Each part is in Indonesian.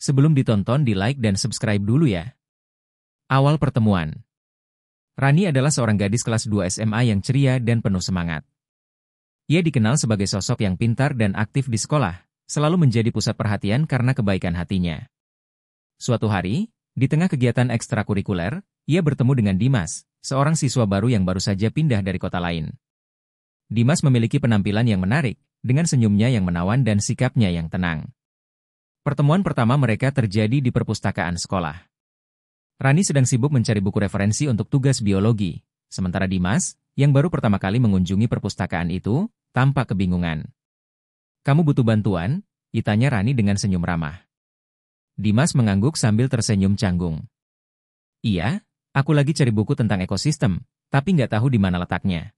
Sebelum ditonton di like dan subscribe dulu ya. Awal pertemuan. Rani adalah seorang gadis kelas 2 SMA yang ceria dan penuh semangat. Ia dikenal sebagai sosok yang pintar dan aktif di sekolah, selalu menjadi pusat perhatian karena kebaikan hatinya. Suatu hari, di tengah kegiatan ekstrakurikuler, ia bertemu dengan Dimas, seorang siswa baru yang baru saja pindah dari kota lain. Dimas memiliki penampilan yang menarik, dengan senyumnya yang menawan dan sikapnya yang tenang. Pertemuan pertama mereka terjadi di perpustakaan sekolah. Rani sedang sibuk mencari buku referensi untuk tugas biologi, sementara Dimas, yang baru pertama kali mengunjungi perpustakaan itu, tampak kebingungan. "Kamu butuh bantuan?" tanya Rani dengan senyum ramah. Dimas mengangguk sambil tersenyum canggung. "Iya, aku lagi cari buku tentang ekosistem, tapi nggak tahu di mana letaknya."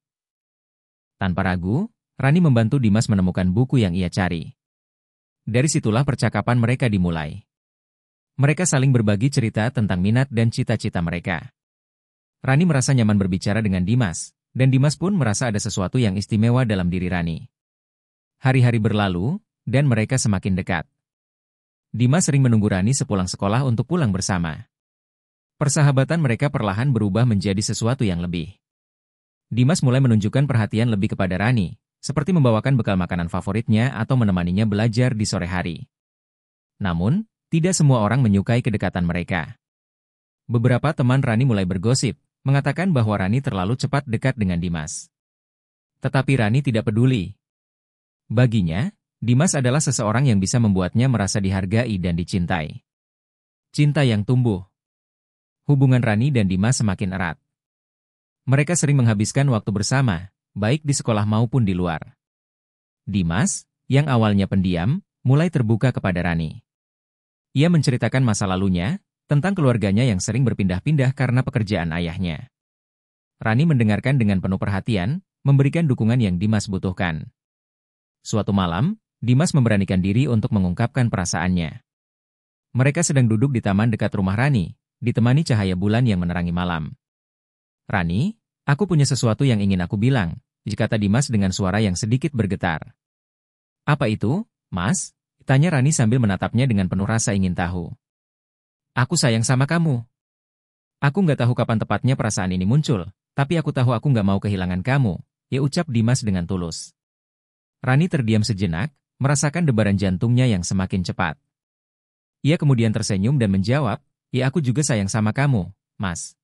Tanpa ragu, Rani membantu Dimas menemukan buku yang ia cari. Dari situlah percakapan mereka dimulai. Mereka saling berbagi cerita tentang minat dan cita-cita mereka. Rani merasa nyaman berbicara dengan Dimas, dan Dimas pun merasa ada sesuatu yang istimewa dalam diri Rani. Hari-hari berlalu, dan mereka semakin dekat. Dimas sering menunggu Rani sepulang sekolah untuk pulang bersama. Persahabatan mereka perlahan berubah menjadi sesuatu yang lebih. Dimas mulai menunjukkan perhatian lebih kepada Rani, seperti membawakan bekal makanan favoritnya atau menemaninya belajar di sore hari. Namun, tidak semua orang menyukai kedekatan mereka. Beberapa teman Rani mulai bergosip, mengatakan bahwa Rani terlalu cepat dekat dengan Dimas. Tetapi Rani tidak peduli. Baginya, Dimas adalah seseorang yang bisa membuatnya merasa dihargai dan dicintai. Cinta yang tumbuh. Hubungan Rani dan Dimas semakin erat. Mereka sering menghabiskan waktu bersama, baik di sekolah maupun di luar. Dimas, yang awalnya pendiam, mulai terbuka kepada Rani. Ia menceritakan masa lalunya, tentang keluarganya yang sering berpindah-pindah karena pekerjaan ayahnya. Rani mendengarkan dengan penuh perhatian, memberikan dukungan yang Dimas butuhkan. Suatu malam, Dimas memberanikan diri untuk mengungkapkan perasaannya. Mereka sedang duduk di taman dekat rumah Rani, ditemani cahaya bulan yang menerangi malam. "Rani, aku punya sesuatu yang ingin aku bilang," kata Dimas dengan suara yang sedikit bergetar. "Apa itu, Mas?" tanya Rani sambil menatapnya dengan penuh rasa ingin tahu. "Aku sayang sama kamu. Aku nggak tahu kapan tepatnya perasaan ini muncul, tapi aku tahu aku nggak mau kehilangan kamu," ucap Dimas dengan tulus. Rani terdiam sejenak, merasakan debaran jantungnya yang semakin cepat. Ia kemudian tersenyum dan menjawab, "Ya, aku juga sayang sama kamu, Mas."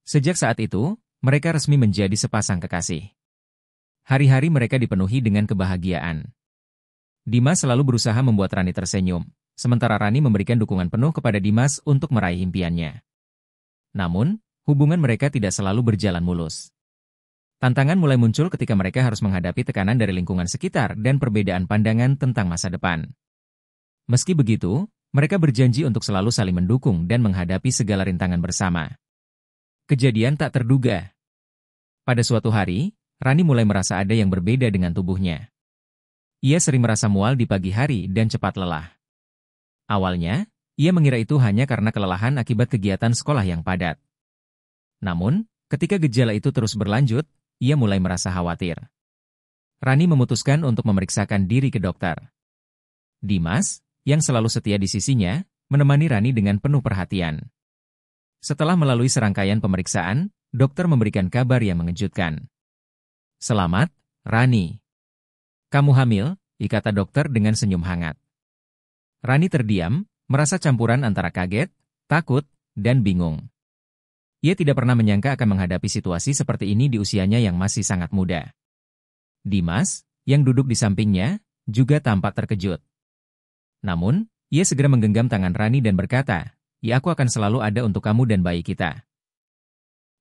Sejak saat itu, mereka resmi menjadi sepasang kekasih. Hari-hari mereka dipenuhi dengan kebahagiaan. Dimas selalu berusaha membuat Rani tersenyum, sementara Rani memberikan dukungan penuh kepada Dimas untuk meraih impiannya. Namun, hubungan mereka tidak selalu berjalan mulus. Tantangan mulai muncul ketika mereka harus menghadapi tekanan dari lingkungan sekitar dan perbedaan pandangan tentang masa depan. Meski begitu, mereka berjanji untuk selalu saling mendukung dan menghadapi segala rintangan bersama. Kejadian tak terduga. Pada suatu hari, Rani mulai merasa ada yang berbeda dengan tubuhnya. Ia sering merasa mual di pagi hari dan cepat lelah. Awalnya, ia mengira itu hanya karena kelelahan akibat kegiatan sekolah yang padat. Namun, ketika gejala itu terus berlanjut, ia mulai merasa khawatir. Rani memutuskan untuk memeriksakan diri ke dokter. Dimas, yang selalu setia di sisinya, menemani Rani dengan penuh perhatian. Setelah melalui serangkaian pemeriksaan, dokter memberikan kabar yang mengejutkan. "Selamat, Rani. Kamu hamil," kata dokter dengan senyum hangat. Rani terdiam, merasa campuran antara kaget, takut, dan bingung. Ia tidak pernah menyangka akan menghadapi situasi seperti ini di usianya yang masih sangat muda. Dimas, yang duduk di sampingnya, juga tampak terkejut. Namun, ia segera menggenggam tangan Rani dan berkata, "Ya, aku akan selalu ada untuk kamu dan bayi kita."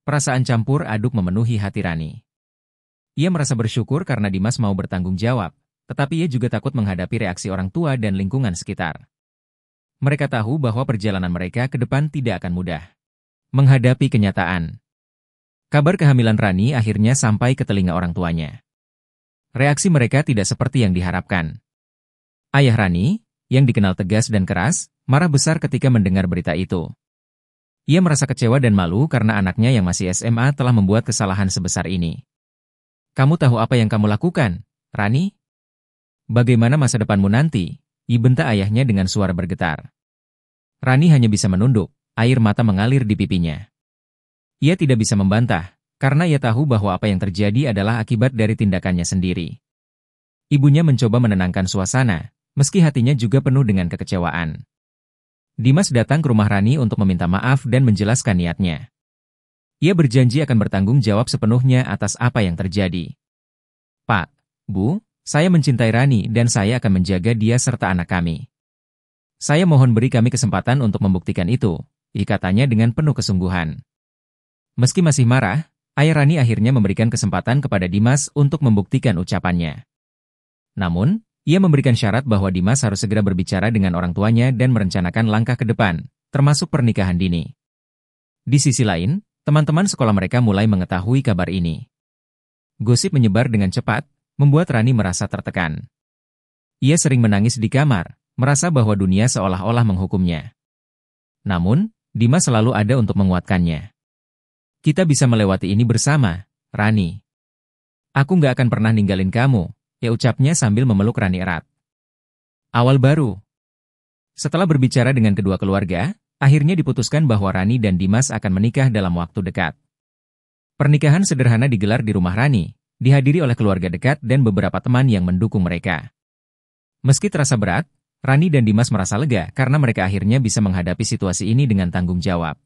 Perasaan campur aduk memenuhi hati Rani. Ia merasa bersyukur karena Dimas mau bertanggung jawab, tetapi ia juga takut menghadapi reaksi orang tua dan lingkungan sekitar. Mereka tahu bahwa perjalanan mereka ke depan tidak akan mudah. Menghadapi kenyataan. Kabar kehamilan Rani akhirnya sampai ke telinga orang tuanya. Reaksi mereka tidak seperti yang diharapkan. Ayah Rani, yang dikenal tegas dan keras, marah besar ketika mendengar berita itu. Ia merasa kecewa dan malu karena anaknya yang masih SMA telah membuat kesalahan sebesar ini. "Kamu tahu apa yang kamu lakukan, Rani? Bagaimana masa depanmu nanti?" bentak ayahnya dengan suara bergetar. Rani hanya bisa menunduk, air mata mengalir di pipinya. Ia tidak bisa membantah, karena ia tahu bahwa apa yang terjadi adalah akibat dari tindakannya sendiri. Ibunya mencoba menenangkan suasana, meski hatinya juga penuh dengan kekecewaan. Dimas datang ke rumah Rani untuk meminta maaf dan menjelaskan niatnya. Ia berjanji akan bertanggung jawab sepenuhnya atas apa yang terjadi. Pak, Bu, saya mencintai Rani dan saya akan menjaga dia serta anak kami. Saya mohon beri kami kesempatan untuk membuktikan itu, katanya dengan penuh kesungguhan. Meski masih marah, ayah Rani akhirnya memberikan kesempatan kepada Dimas untuk membuktikan ucapannya. Namun, ia memberikan syarat bahwa Dimas harus segera berbicara dengan orang tuanya dan merencanakan langkah ke depan, termasuk pernikahan dini. Di sisi lain, teman-teman sekolah mereka mulai mengetahui kabar ini. Gosip menyebar dengan cepat, membuat Rani merasa tertekan. Ia sering menangis di kamar, merasa bahwa dunia seolah-olah menghukumnya. Namun, Dimas selalu ada untuk menguatkannya. Kita bisa melewati ini bersama, Rani. Aku nggak akan pernah ninggalin kamu, ucapnya sambil memeluk Rani erat. Awal baru. Setelah berbicara dengan kedua keluarga, akhirnya diputuskan bahwa Rani dan Dimas akan menikah dalam waktu dekat. Pernikahan sederhana digelar di rumah Rani, dihadiri oleh keluarga dekat dan beberapa teman yang mendukung mereka. Meski terasa berat, Rani dan Dimas merasa lega karena mereka akhirnya bisa menghadapi situasi ini dengan tanggung jawab.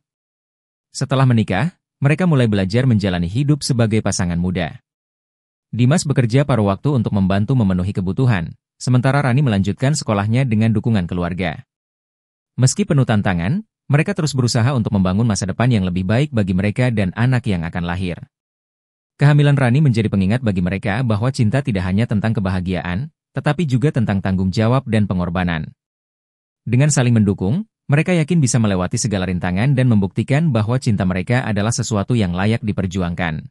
Setelah menikah, mereka mulai belajar menjalani hidup sebagai pasangan muda. Dimas bekerja paruh waktu untuk membantu memenuhi kebutuhan, sementara Rani melanjutkan sekolahnya dengan dukungan keluarga. Meski penuh tantangan, mereka terus berusaha untuk membangun masa depan yang lebih baik bagi mereka dan anak yang akan lahir. Kehamilan Rani menjadi pengingat bagi mereka bahwa cinta tidak hanya tentang kebahagiaan, tetapi juga tentang tanggung jawab dan pengorbanan. Dengan saling mendukung, mereka yakin bisa melewati segala rintangan dan membuktikan bahwa cinta mereka adalah sesuatu yang layak diperjuangkan.